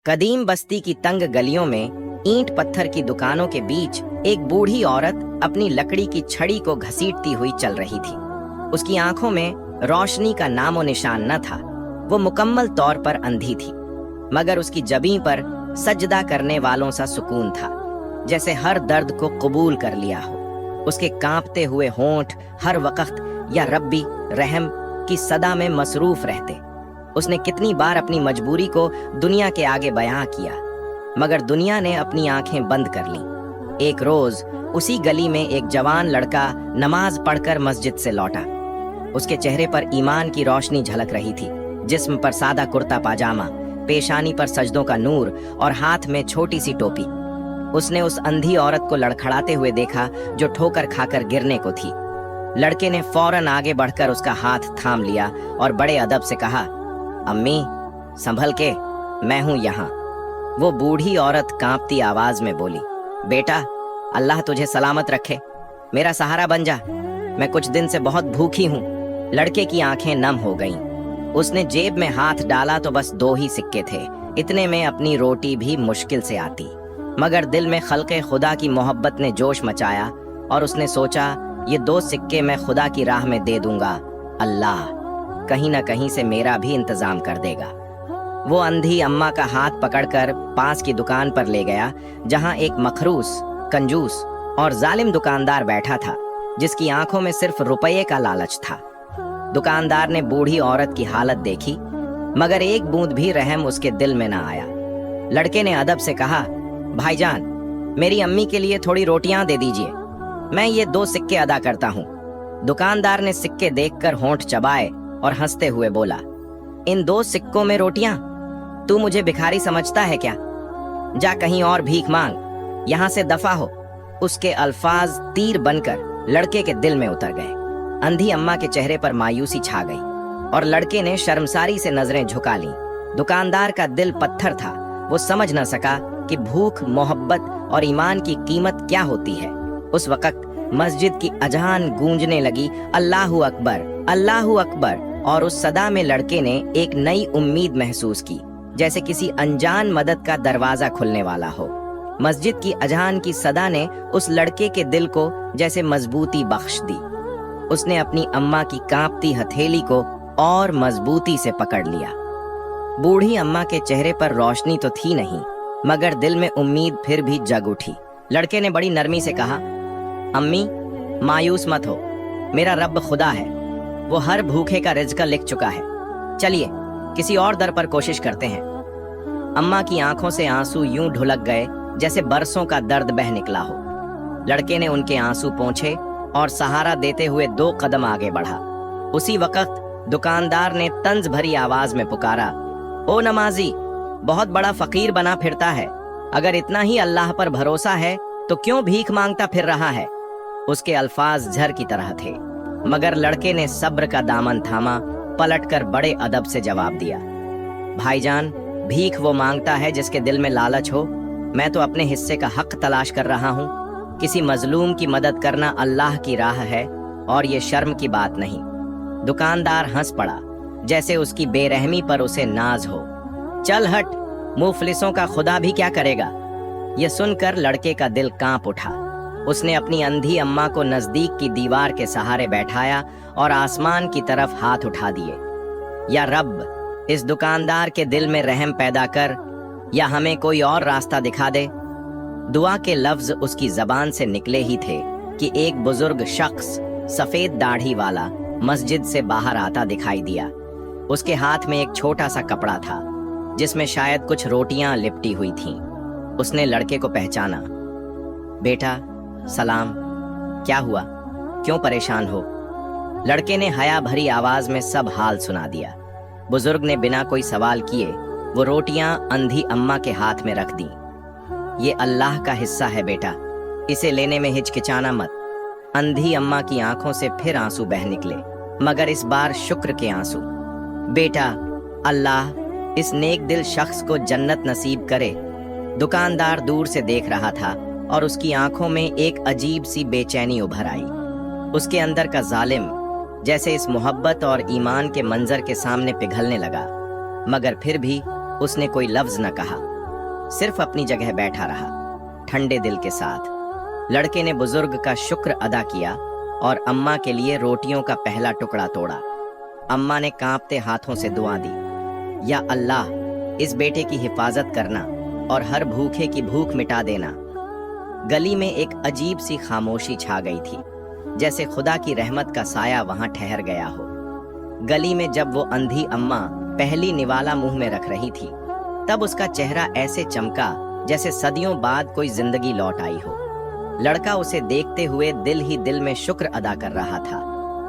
कदीम बस्ती की तंग गलियों में ईंट पत्थर की दुकानों के बीच एक बूढ़ी औरत अपनी लकड़ी की छड़ी को घसीटती हुई चल रही थी। उसकी आंखों में रोशनी का नामो निशान न था। वो मुकम्मल तौर पर अंधी थी, मगर उसकी जबीं पर सजदा करने वालों सा सुकून था, जैसे हर दर्द को कबूल कर लिया हो। उसके कांपते हुए होंठ हर वक्त या रब्बी रहम की सदा में मसरूफ रहते। उसने कितनी बार अपनी मजबूरी को दुनिया के आगे बयां किया, मगर दुनिया ने अपनी आंखें बंद कर लीं। एक रोज उसी गली में एक जवान लड़का नमाज पढ़कर मस्जिद से लौटा। उसके चेहरे पर ईमान की रोशनी झलक रही थी। जिस्म पर सादा कुर्ता पाजामा, पेशानी पर सजदों का नूर और हाथ में छोटी सी टोपी। उसने उस अंधी औरत को लड़खड़ाते हुए देखा जो ठोकर खाकर गिरने को थी। लड़के ने फौरन आगे बढ़कर उसका हाथ थाम लिया और बड़े अदब से कहा, अम्मी संभल के, मैं हूं यहाँ। वो बूढ़ी औरत कांपती आवाज में बोली, बेटा अल्लाह तुझे सलामत रखे, मेरा सहारा बन जा, मैं कुछ दिन से बहुत भूखी हूँ। लड़के की आंखें नम हो गईं। उसने जेब में हाथ डाला तो बस 2 ही सिक्के थे। इतने में अपनी रोटी भी मुश्किल से आती, मगर दिल में खल्क़े खुदा की मोहब्बत ने जोश मचाया और उसने सोचा, ये 2 सिक्के मैं खुदा की राह में दे दूंगा, अल्लाह कहीं ना कहीं से मेरा भी इंतजाम कर देगा। वो अंधी अम्मा का हाथ पकड़कर पास की दुकान पर ले गया, जहां एक मखरूस, कंजूस और जालिम दुकानदार बैठा था, जिसकी आंखों में सिर्फ रुपये का लालच था। दुकानदार ने बूढ़ी औरत की हालत देखी, मगर एक बूंद भी रहम उसके दिल में ना आया। लड़के ने अदब से कहा, भाईजान मेरी अम्मी के लिए थोड़ी रोटियां दे दीजिए, मैं ये 2 सिक्के अदा करता हूँ। दुकानदार ने सिक्के देखकर होंठ चबाए और हंसते हुए बोला, इन 2 सिक्कों में रोटियां? तू मुझे भिखारी समझता है क्या? जा कहीं और भीख मांग, यहाँ से दफा हो। उसके अल्फाज तीर बनकर लड़के के दिल में उतर गए। अंधी अम्मा के चेहरे पर मायूसी छा गई और लड़के ने शर्मसारी से नजरें झुका लीं। दुकानदार का दिल पत्थर था। वो समझ न सका कि भूख, मोहब्बत और ईमान की कीमत क्या होती है। उस वक्त मस्जिद की अजान गूंजने लगी, अल्लाहू अकबर, अल्लाहू अकबर, और उस सदा में लड़के ने एक नई उम्मीद महसूस की, जैसे किसी अनजान मदद का दरवाजा खुलने वाला हो। मस्जिद की अजान की सदा ने उस लड़के के दिल को जैसे मजबूती बख्श दी। उसने अपनी अम्मा की कांपती हथेली को और मजबूती से पकड़ लिया। बूढ़ी अम्मा के चेहरे पर रोशनी तो थी नहीं, मगर दिल में उम्मीद फिर भी जग उठी। लड़के ने बड़ी नरमी से कहा, अम्मी मायूस मत हो, मेरा रब खुदा है, वो हर भूखे का रिज़्क लिख चुका है। चलिए किसी और दर पर कोशिश करते हैं। अम्मा की आंखों से आंसू यूं ढुलक गए जैसे बरसों का दर्द बह निकला हो। लड़के ने उनके आंसू पोंछे और सहारा देते हुए 2 कदम आगे बढ़ा। उसी वक्त दुकानदार ने तंज भरी आवाज में पुकारा, ओ नमाजी, बहुत बड़ा फकीर बना फिरता है, अगर इतना ही अल्लाह पर भरोसा है तो क्यों भीख मांगता फिर रहा है? उसके अल्फाज झर की तरह थे, मगर लड़के ने सब्र का दामन थामा, पलटकर बड़े अदब से जवाब दिया, भाईजान भीख वो मांगता है जिसके दिल में लालच हो। मैं तो अपने हिस्से का हक तलाश कर रहा हूँ। किसी मजलूम की मदद करना अल्लाह की राह है और ये शर्म की बात नहीं। दुकानदार हंस पड़ा, जैसे उसकी बेरहमी पर उसे नाज हो। चल हट, मुफलिसों का खुदा भी क्या करेगा? यह सुनकर लड़के का दिल कांप उठा। उसने अपनी अंधी अम्मा को नजदीक की दीवार के सहारे बैठाया और आसमान की तरफ हाथ उठा दिए। या रब, इस दुकानदार के दिल में रहम पैदा कर, या हमें कोई और रास्ता दिखा दे। दुआ के लफ्ज उसकी जबान से निकले ही थे कि एक बुजुर्ग शख्स सफेद दाढ़ी वाला मस्जिद से बाहर आता दिखाई दिया। उसके हाथ में एक छोटा सा कपड़ा था, जिसमें शायद कुछ रोटियां लिपटी हुई थीं। उसने लड़के को पहचाना। बेटा सलाम, क्या हुआ, क्यों परेशान हो? लड़के ने हया भरी आवाज में सब हाल सुना दिया। बुजुर्ग ने बिना कोई सवाल किए वो रोटियां अंधी अम्मा के हाथ में रख दी। ये अल्लाह का हिस्सा है बेटा, इसे लेने में हिचकिचाना मत। अंधी अम्मा की आंखों से फिर आंसू बह निकले, मगर इस बार शुक्र के आंसू। बेटा अल्लाह इस नेक दिल शख्स को जन्नत नसीब करे। दुकानदार दूर से देख रहा था और उसकी आंखों में एक अजीब सी बेचैनी उभर आई। उसके अंदर का जालिम जैसे इस मोहब्बत और ईमान के मंजर के सामने पिघलने लगा, मगर फिर भी उसने कोई लफ्ज न कहा। सिर्फ अपनी जगह बैठा रहा, ठंडे दिल के साथ। लड़के ने बुजुर्ग का शुक्र अदा किया और अम्मा के लिए रोटियों का पहला टुकड़ा तोड़ा। अम्मा ने कांपते हाथों से दुआ दी, या अल्लाह, इस बेटे की हिफाजत करना और हर भूखे की भूख मिटा देना। गली में एक अजीब सी खामोशी छा गई थी, जैसे खुदा की रहमत का साया वहां ठहर गया हो। गली में जब वो अंधी अम्मा पहली निवाला मुंह में रख रही थी, तब उसका चेहरा ऐसे चमका जैसे सदियों बाद कोई जिंदगी लौट आई हो। लड़का उसे देखते हुए दिल ही दिल में शुक्र अदा कर रहा था,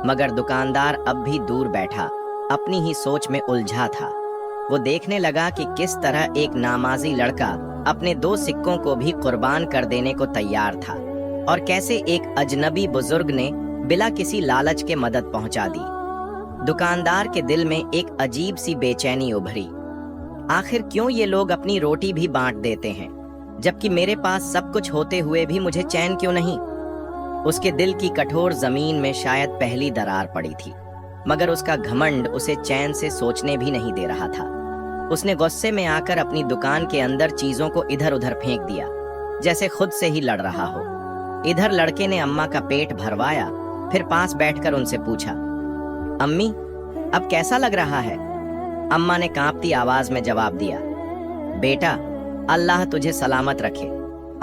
मगर दुकानदार अब भी दूर बैठा अपनी ही सोच में उलझा था। वो देखने लगा कि किस तरह एक नामाजी लड़का अपने 2 सिक्कों को भी कुर्बान कर देने को तैयार था, और कैसे एक अजनबी बुजुर्ग ने बिना किसी लालच के मदद पहुंचा दी। दुकानदार के दिल में एक अजीब सी बेचैनी उभरी। आखिर क्यों ये लोग अपनी रोटी भी बांट देते हैं, जबकि मेरे पास सब कुछ होते हुए भी मुझे चैन क्यों नहीं? उसके दिल की कठोर जमीन में शायद पहली दरार पड़ी थी, मगर उसका घमंड उसे चैन से सोचने भी नहीं दे रहा था। उसने गुस्से में आकर अपनी दुकान के अंदर चीजों को इधर उधर फेंक दिया, जैसे खुद से ही लड़ रहा हो। इधर लड़के ने अम्मा का पेट भरवाया, फिर पास बैठकर उनसे पूछा, अम्मी, अब कैसा लग रहा है? अम्मा ने कांपती आवाज में जवाब दिया, बेटा, अल्लाह तुझे सलामत रखे।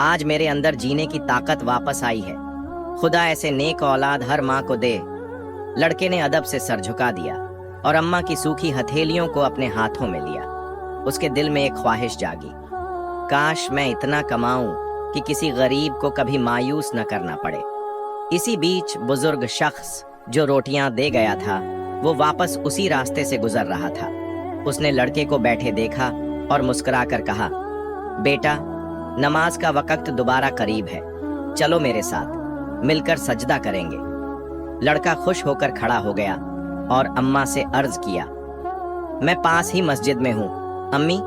आज मेरे अंदर जीने की ताकत वापस आई है। खुदा ऐसे नेक औलाद हर माँ को दे। लड़के ने अदब से सर झुका दिया और अम्मा की सूखी हथेलियों को अपने हाथों में लिया। उसके दिल में एक ख्वाहिश जागी, काश मैं इतना कमाऊं कि किसी गरीब को कभी मायूस न करना पड़े। इसी बीच बुजुर्ग शख्स जो रोटियां दे गया था, वो वापस उसी रास्ते से गुजर रहा था। उसने लड़के को बैठे देखा और मुस्कुराकर कहा, बेटा, नमाज का वक्त दोबारा करीब है, चलो मेरे साथ मिलकर सजदा करेंगे। लड़का खुश होकर खड़ा हो गया और अम्मा से अर्ज किया, मैं पास ही मस्जिद में हूँ, अम्मी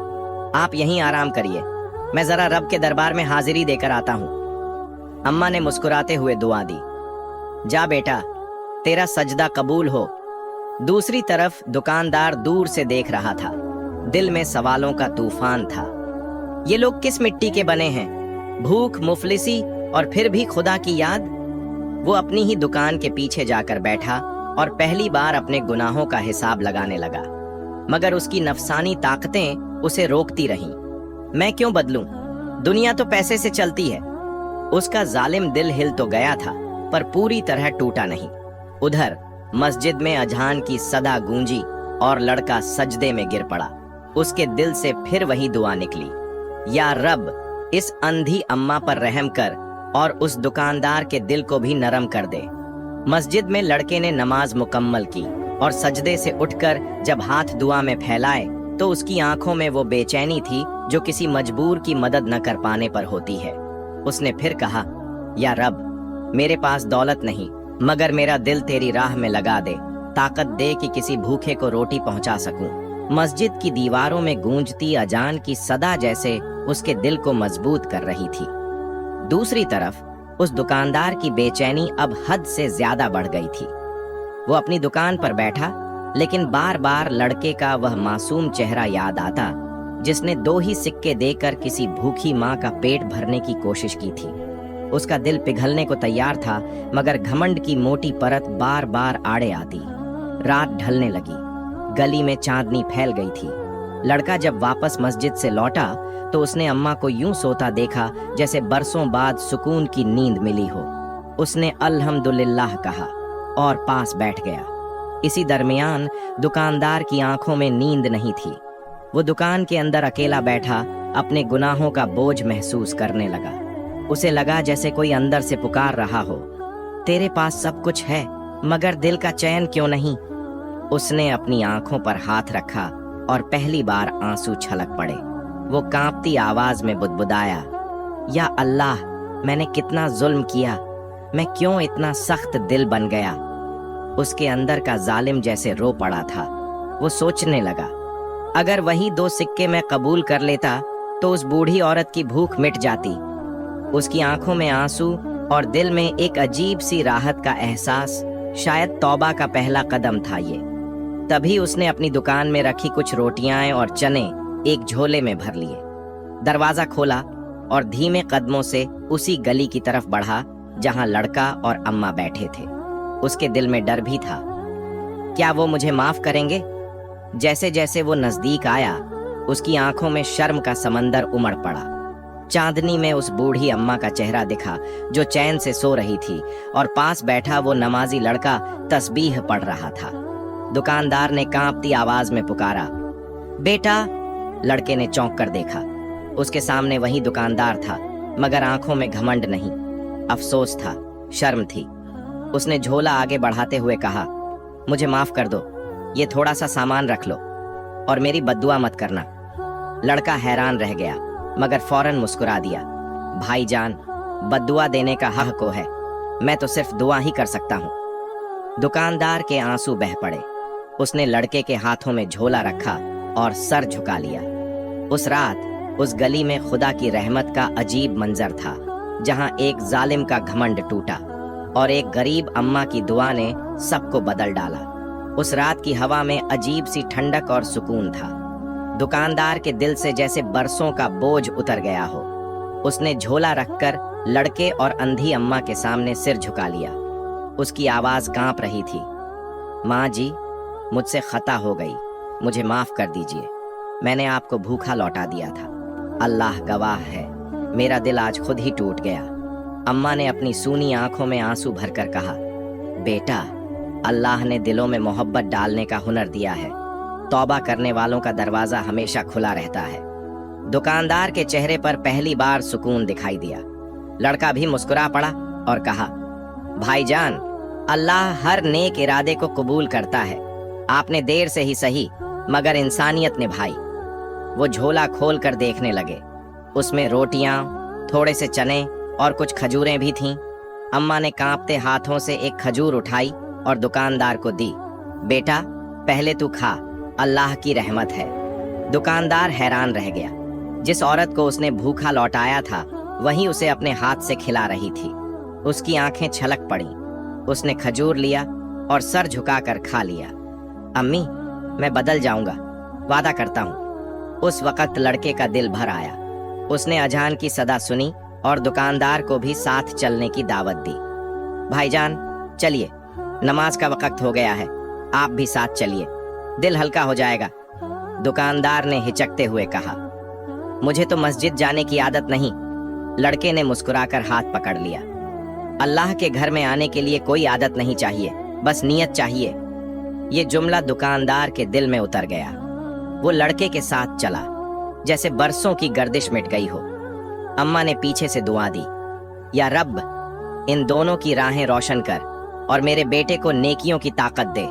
आप यहीं आराम करिए, मैं जरा रब के दरबार में हाजिरी देकर आता हूँ। अम्मा ने मुस्कुराते हुए दुआ दी, जा बेटा, तेरा सजदा कबूल हो। दूसरी तरफ दुकानदार दूर से देख रहा था, दिल में सवालों का तूफान था। ये लोग किस मिट्टी के बने हैं? भूख, मुफलिसी और फिर भी खुदा की याद। वो अपनी ही दुकान के पीछे जाकर बैठा और पहली बार अपने गुनाहों का हिसाब लगाने लगा, मगर उसकी नफसानी ताकतें उसे रोकती रहीं। मैं क्यों बदलूं? दुनिया तो पैसे से चलती है। उसका जालिम दिल हिल तो गया था, पर पूरी तरह टूटा नहीं। उधर मस्जिद में अजान की सदा गूंजी और लड़का सजदे में गिर पड़ा। उसके दिल से फिर वही दुआ निकली, या रब, इस अंधी अम्मा पर रहम कर और उस दुकानदार के दिल को भी नरम कर दे। मस्जिद में लड़के ने नमाज मुकम्मल की और सजदे से उठकर जब हाथ दुआ में फैलाए तो उसकी आंखों में वो बेचैनी थी जो किसी मजबूर की मदद न कर पाने पर होती है। उसने फिर कहा, या रब, मेरे पास दौलत नहीं, मगर मेरा दिल तेरी राह में लगा दे, ताकत दे कि किसी भूखे को रोटी पहुंचा सकूं। मस्जिद की दीवारों में गूंजती अजान की सदा जैसे उसके दिल को मजबूत कर रही थी। दूसरी तरफ उस दुकानदार की बेचैनी अब हद से ज्यादा बढ़ गई थी। वो अपनी दुकान पर बैठा, लेकिन बार बार लड़के का वह मासूम चेहरा याद आता जिसने 2 ही सिक्के देकर किसी भूखी माँ का पेट भरने की कोशिश की थी। उसका दिल पिघलने को तैयार था, मगर घमंड की मोटी परत बार बार आड़े आती। रात ढलने लगी, गली में चांदनी फैल गई थी। लड़का जब वापस मस्जिद से लौटा तो उसने अम्मा को यूं सोता देखा जैसे बरसों बाद सुकून की नींद मिली हो। उसने अल्हम्दुलिल्लाह कहा और पास बैठ गया। इसी दरमियान दुकानदार की आंखों में नींद नहीं थी। वो दुकान के अंदर अकेला बैठा अपने गुनाहों का बोझ महसूस करने लगा। उसे लगा जैसे कोई अंदर से पुकार रहा हो, तेरे पास सब कुछ है, मगर दिल का चैन क्यों नहीं? उसने अपनी आंखों पर हाथ रखा और पहली बार आंसू छलक पड़े। वो कांपती आवाज में बुदबुदाया, या अल्लाह, मैंने कितना जुल्म किया, मैं क्यों इतना सख्त दिल बन गया? उसके अंदर का जालिम जैसे रो पड़ा था। वो सोचने लगा, अगर वही 2 सिक्के मैं कबूल कर लेता तो उस बूढ़ी औरत की भूख मिट जाती। उसकी आंखों में आंसू और दिल में एक अजीब सी राहत का एहसास, शायद तौबा का पहला कदम था ये। तभी उसने अपनी दुकान में रखी कुछ रोटियां और चने एक झोले में भर लिए। दरवाजा खोला और धीमे कदमों से उसी गली की तरफ बढ़ा जहां लड़का और अम्मा बैठे थे। उसके दिल में डर भी था, क्या वो मुझे माफ करेंगे? जैसे जैसे वो नजदीक आया, उसकी आंखों में शर्म का समंदर उमड़ पड़ा। चांदनी में उस बूढ़ी अम्मा का चेहरा दिखा जो चैन से सो रही थी, और पास बैठा वो नमाजी लड़का तस्बीह पढ़ रहा था। दुकानदार ने कांपती आवाज में पुकारा, बेटा। लड़के ने चौंक कर देखा, उसके सामने वही दुकानदार था, मगर आंखों में घमंड नहीं, अफसोस था, शर्म थी। उसने झोला आगे बढ़ाते हुए कहा, मुझे माफ कर दो, ये थोड़ा सा सामान रख लो और मेरी बद्दुआ मत करना। लड़का हैरान रह गया, मगर फौरन मुस्कुरा दिया, भाईजान, बद्दुआ देने का हक को है, मैं तो सिर्फ दुआ ही कर सकता हूँ। दुकानदार के आंसू बह पड़े। उसने लड़के के हाथों में झोला रखा और सर झुका लिया। उस रात उस गली में खुदा की रहमत का अजीब मंजर था, जहां एक जालिम का घमंड टूटा और एक गरीब अम्मा की दुआ ने सबको बदल डाला। उस रात की हवा में अजीब सी ठंडक और सुकून था। दुकानदार के दिल से जैसे बरसों का बोझ उतर गया हो। उसने झोला रखकर लड़के और अंधी अम्मा के सामने सिर झुका लिया। उसकी आवाज कांप रही थी, माँ जी, मुझसे खता हो गई, मुझे माफ कर दीजिए, मैंने आपको भूखा लौटा दिया था। अल्लाह गवाह है, मेरा दिल आज खुद ही टूट गया। अम्मा ने अपनी सूनी आंखों में आंसू भरकर कहा, बेटा, अल्लाह ने दिलों में मोहब्बत डालने का हुनर दिया है, तौबा करने वालों का दरवाजा हमेशा खुला रहता है। दुकानदार के चेहरे पर पहली बार सुकून दिखाई दिया। लड़का भी मुस्कुरा पड़ा और कहा, भाईजान, अल्लाह हर नेक इरादे को कबूल करता है। आपने देर से ही सही, मगर इंसानियत निभाई। वो झोला खोल कर देखने लगे। उसमें रोटियां, थोड़े से चने और कुछ खजूरें भी थीं। अम्मा ने कांपते हाथों से एक खजूर उठाई और दुकानदार को दी। बेटा, पहले तू खा, अल्लाह की रहमत है। दुकानदार हैरान रह गया। जिस औरत को उसने भूखा लौटाया था, वही उसे अपने हाथ से खिला रही थी। उसकी आंखें छलक पड़ीं। उसने खजूर लिया और सर झुकाकर खा लिया। अम्मी, मैं बदल जाऊंगा, वादा करता हूँ। उस वक्त लड़के का दिल भर आया। उसने अजान की सदा सुनी और दुकानदार को भी साथ चलने की दावत दी। भाईजान, चलिए, नमाज का वक्त हो गया है, आप भी साथ चलिए, दिल हल्का हो जाएगा। दुकानदार ने हिचकते हुए कहा, मुझे तो मस्जिद जाने की आदत नहीं। लड़के ने मुस्कुराकर हाथ पकड़ लिया। अल्लाह के घर में आने के लिए कोई आदत नहीं चाहिए, बस नियत चाहिए। ये जुमला दुकानदार के दिल में उतर गया। वो लड़के के साथ चला, जैसे बरसों की गर्दिश मिट गई हो। अम्मा ने पीछे से दुआ दी, या रब, इन दोनों की राहें रोशन कर और मेरे बेटे को नेकियों की ताकत दे।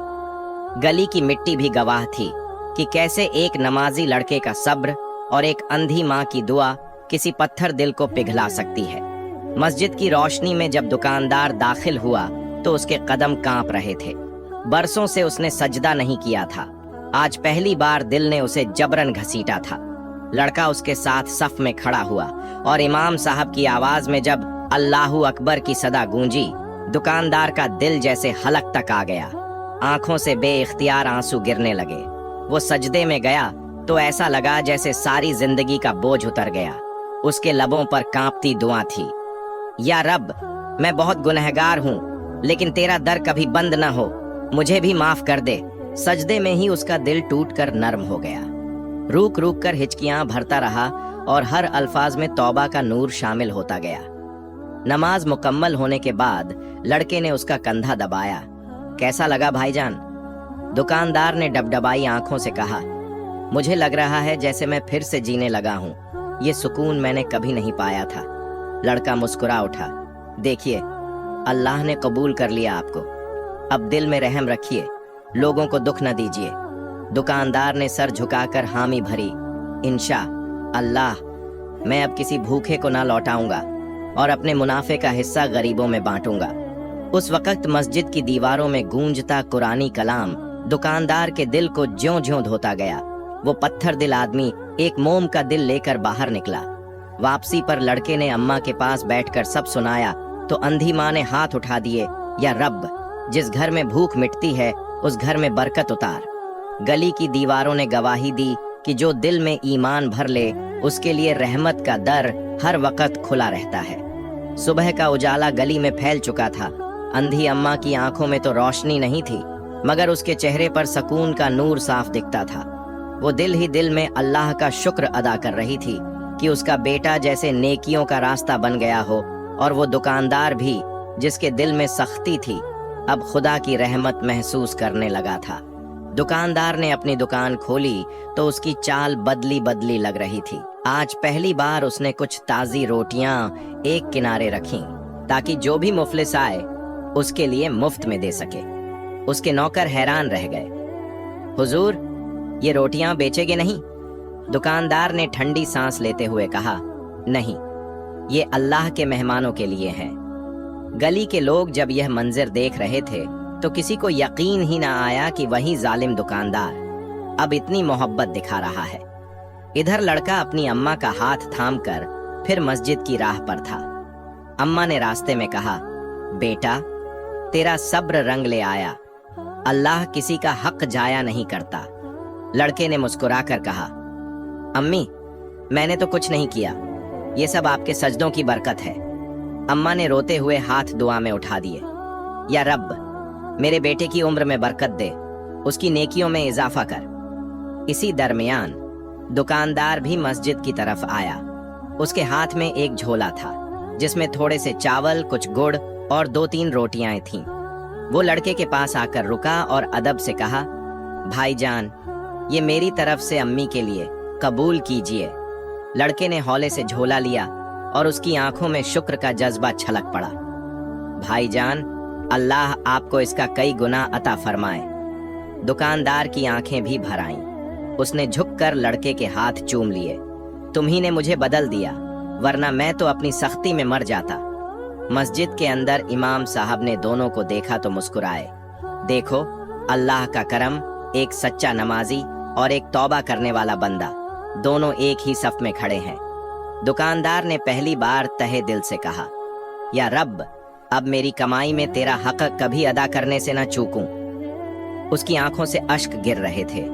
गली की मिट्टी भी गवाह थी कि कैसे एक नमाजी लड़के का सब्र और एक अंधी माँ की दुआ किसी पत्थर दिल को पिघला सकती है। मस्जिद की रोशनी में जब दुकानदार दाखिल हुआ तो उसके कदम कांप रहे थे। बरसों से उसने सजदा नहीं किया था। आज पहली बार दिल ने उसे जबरन घसीटा था। लड़का उसके साथ सफ में खड़ा हुआ और इमाम साहब की आवाज में जब अल्लाहू अकबर की सदा गूंजी, दुकानदार का दिल जैसे हलक तक आ गया। आंखों से बेइख्तियार आंसू गिरने लगे। वो सजदे में गया तो ऐसा लगा जैसे सारी जिंदगी का बोझ उतर गया। उसके लबों पर कांपती दुआ थी, या रब, मैं बहुत गुनहगार हूँ, लेकिन तेरा दर कभी बंद न हो, मुझे भी माफ कर दे। सजदे में ही उसका दिल टूटकर नर्म हो गया। रुक रुक कर हिचकियां भरता रहा और हर अल्फाज में तौबा का नूर शामिल होता गया। नमाज मुकम्मल होने के बाद लड़के ने उसका कंधा दबाया। कैसा लगा भाईजान? दुकानदार ने डबडबाई आंखों से कहा, मुझे लग रहा है जैसे मैं फिर से जीने लगा हूँ। ये सुकून मैंने कभी नहीं पाया था। लड़का मुस्कुरा उठा। देखिए, अल्लाह ने कबूल कर लिया आपको। अब दिल में रहम रखिए, लोगों को दुख न दीजिए। दुकानदार ने सर झुकाकर हामी भरी। इंशा अल्लाह, मैं अब किसी भूखे को ना लौटाऊंगा और अपने मुनाफे का हिस्सा गरीबों में बांटूंगा। उस वक्त मस्जिद की दीवारों में गूंजता कुरानी कलाम दुकानदार के दिल को ज्यों-ज्यों धोता गया। वो पत्थर दिल आदमी एक मोम का दिल लेकर बाहर निकला। वापसी पर लड़के ने अम्मा के पास बैठकर सब सुनाया तो अंधी माँ ने हाथ उठा दिए, या रब, जिस घर में भूख मिटती है उस घर में बरकत उतार। गली की दीवारों ने गवाही दी कि जो दिल में ईमान भर ले उसके लिए रहमत का दर हर वक्त खुला रहता है। सुबह का उजाला गली में फैल चुका था। अंधी अम्मा की आंखों में तो रोशनी नहीं थी, मगर उसके चेहरे पर सुकून का नूर साफ दिखता था। वो दिल ही दिल में अल्लाह का शुक्र अदा कर रही थी कि उसका बेटा जैसे नेकियों का रास्ता बन गया हो, और वो दुकानदार भी जिसके दिल में सख्ती थी अब खुदा की रहमत महसूस करने लगा था। दुकानदार ने अपनी दुकान खोली तो उसकी चाल बदली बदली लग रही थी। आज पहली बार उसने कुछ ताज़ी रोटियां एक किनारे रखीं ताकि जो भी मुफलिस आए उसके लिए मुफ्त में दे सके। उसके नौकर हैरान रह गए। हुजूर, ये रोटियां बेचेगे नहीं? दुकानदार ने ठंडी सांस लेते हुए कहा, नहीं, ये अल्लाह के मेहमानों के लिए हैं। गली के लोग जब यह मंजर देख रहे थे तो किसी को यकीन ही ना आया कि वही जालिम दुकानदार अब इतनी मोहब्बत दिखा रहा है। इधर लड़का अपनी अम्मा का हाथ थामकर फिर मस्जिद की राह पर था। अम्मा ने रास्ते में कहा, बेटा, तेरा सब्र रंग ले आया। अल्लाह किसी का हक जाया नहीं करता। लड़के ने मुस्कुराकर कहा, अम्मी, मैंने तो कुछ नहीं किया, ये सब आपके सजदों की बरकत है। अम्मा ने रोते हुए हाथ दुआ में उठा दिए। या रब, मेरे बेटे की उम्र में बरकत दे, उसकी नेकियों में इजाफा कर। इसी दरमियान दुकानदार भी मस्जिद की तरफ आया। उसके हाथ में एक झोला था जिसमें थोड़े से चावल, कुछ गुड़ और 2-3 रोटियां थीं। वो लड़के के पास आकर रुका और अदब से कहा, भाईजान, ये मेरी तरफ से अम्मी के लिए, कबूल कीजिए। लड़के ने हौले से झोला लिया और उसकी आंखों में शुक्र का जज्बा छलक पड़ा। भाईजान, अल्लाह आपको इसका कई गुना अता फरमाए। दुकानदार की आंखें भी भर आईं। उसने झुककर लड़के के हाथ चूम लिए। तुम्ही ने मुझे बदल दिया, वरना मैं तो अपनी सख्ती में मर जाता। मस्जिद के अंदर इमाम साहब ने दोनों को देखा तो मुस्कुराए। देखो, अल्लाह का करम, एक सच्चा नमाजी और एक तौबा करने वाला बंदा, दोनों एक ही सफ में खड़े हैं। दुकानदार ने पहली बार तहे दिल से कहा, या रब, अब मेरी कमाई में तेरा हक कभी अदा करने से न चूकूं। उसकी आंखों से अश्क गिर रहे थे,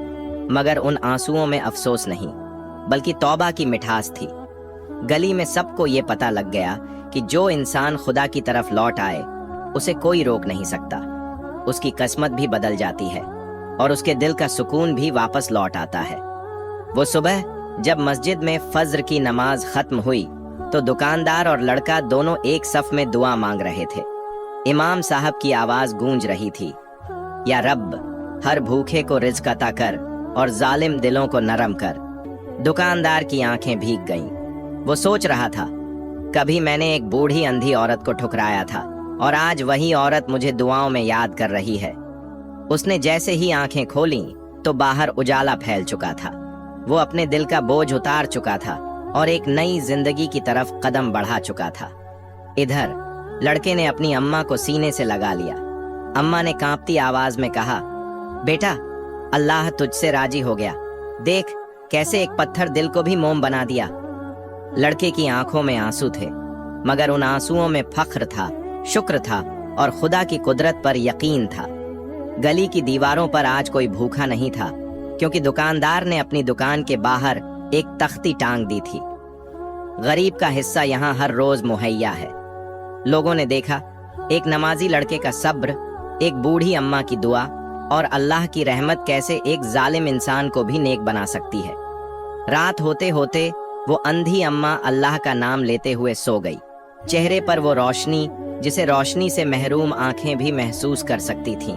मगर उन आंसुओं में अफसोस नहीं, बल्कि तौबा की मिठास थी। गली में सबको ये पता लग गया कि जो इंसान खुदा की तरफ लौट आए उसे कोई रोक नहीं सकता। उसकी किस्मत भी बदल जाती है और उसके दिल का सुकून भी वापस लौट आता है। वो सुबह जब मस्जिद में फज्र की नमाज खत्म हुई तो दुकानदार और लड़का दोनों एक सफ में दुआ मांग रहे थे। इमाम साहब की आवाज गूंज रही थी, या रब, हर भूखे को रिज़्क अता कर और जालिम दिलों को नरम कर। दुकानदार की आंखें भीग गईं। वो सोच रहा था, कभी मैंने एक बूढ़ी अंधी औरत को ठुकराया था और आज वही औरत मुझे दुआओं में याद कर रही है। उसने जैसे ही आंखें खोलीं तो बाहर उजाला फैल चुका था। वो अपने दिल का बोझ उतार चुका था और एक नई जिंदगी की तरफ कदम बढ़ा चुका था। इधर लड़के ने अपनी अम्मा को सीने से लगा लिया। अम्मा ने कांपती आवाज में कहा, बेटा, अल्लाह तुझसे राजी हो गया। देख कैसे एक पत्थर दिल को भी मोम बना दिया। लड़के की आंखों में आंसू थे, मगर उन आंसुओं में फख्र था, शुक्र था और खुदा की कुदरत पर यकीन था। गली की दीवारों पर आज कोई भूखा नहीं था, क्योंकि दुकानदार ने अपनी दुकान के बाहर एक तख्ती टांग दी थी। गरीब का हिस्सा यहाँ हर रोज मुहैया है। लोगों ने देखा, एक नमाजी लड़के का सब्र, एक बूढ़ी अम्मा की दुआ और अल्लाह की रहमत कैसे एक जालिम इंसान को भी नेक बना सकती है। रात होते होते वो अंधी अम्मा अल्लाह का नाम लेते हुए सो गई। चेहरे पर वो रोशनी जिसे रोशनी से महरूम आंखें भी महसूस कर सकती थीं।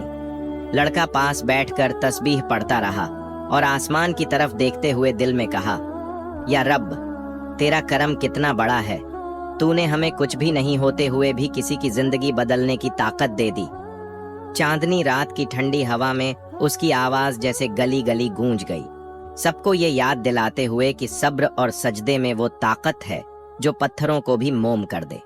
लड़का पास बैठकर तस्बीह पढ़ता रहा और आसमान की तरफ देखते हुए दिल में कहा, या रब, तेरा करम कितना बड़ा है। तूने हमें कुछ भी नहीं होते हुए भी किसी की जिंदगी बदलने की ताकत दे दी। चांदनी रात की ठंडी हवा में उसकी आवाज जैसे गली गली गूंज गई, सबको ये याद दिलाते हुए कि सब्र और सजदे में वो ताकत है जो पत्थरों को भी मोम कर दे।